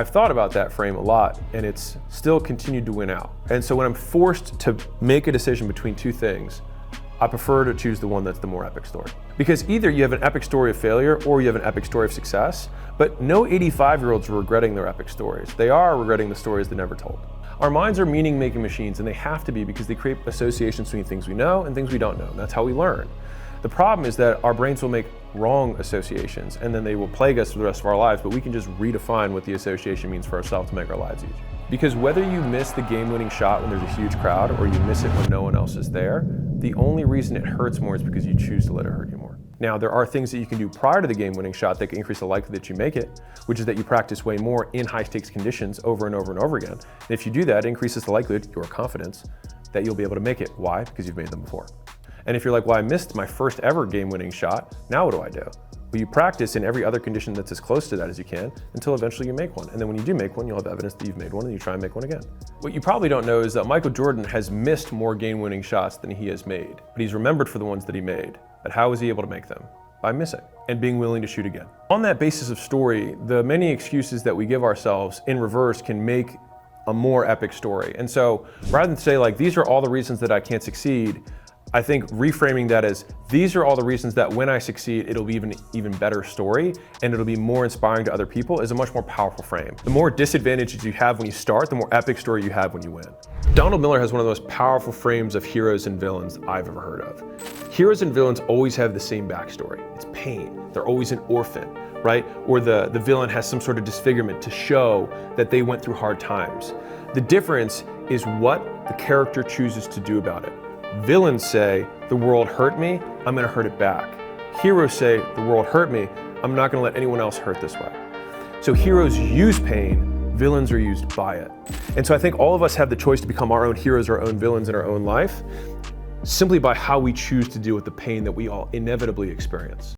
I've thought about that frame a lot, and it's still continued to win out. And so when I'm forced to make a decision between two things, I prefer to choose the one that's the more epic story. Because either you have an epic story of failure or you have an epic story of success, but no 85-year-olds are regretting their epic stories. They are regretting the stories they never told. Our minds are meaning-making machines, and they have to be because they create associations between things we know and things we don't know, and that's how we learn. The problem is that our brains will make wrong associations, and then they will plague us for the rest of our lives, but we can just redefine what the association means for ourselves to make our lives easier. Because whether you miss the game-winning shot when there's a huge crowd or you miss it when no one else is there, the only reason it hurts more is because you choose to let it hurt you more. Now, there are things that you can do prior to the game-winning shot that can increase the likelihood that you make it, which is that you practice way more in high-stakes conditions over and over and over again. And if you do that, it increases the likelihood, your confidence, that you'll be able to make it. Why? Because you've made them before. And if you're like, well, I missed my first ever game-winning shot, now what do I do? Well, you practice in every other condition that's as close to that as you can until eventually you make one. And then when you do make one, you'll have evidence that you've made one and you try and make one again. What you probably don't know is that Michael Jordan has missed more game-winning shots than he has made, but he's remembered for the ones that he made. But how was he able to make them? By missing and being willing to shoot again. On that basis of story, the many excuses that we give ourselves in reverse can make a more epic story. And so rather than say like, these are all the reasons that I can't succeed, I think reframing that as, these are all the reasons that when I succeed, it'll be even better story and it'll be more inspiring to other people is a much more powerful frame. The more disadvantages you have when you start, the more epic story you have when you win. Donald Miller has one of the most powerful frames of heroes and villains I've ever heard of. Heroes and villains always have the same backstory. It's pain. They're always an orphan, right? Or the villain has some sort of disfigurement to show that they went through hard times. The difference is what the character chooses to do about it. Villains say, the world hurt me, I'm gonna hurt it back. Heroes say, the world hurt me, I'm not gonna let anyone else hurt this way. So heroes use pain, villains are used by it. And so I think all of us have the choice to become our own heroes, our own villains in our own life, simply by how we choose to deal with the pain that we all inevitably experience.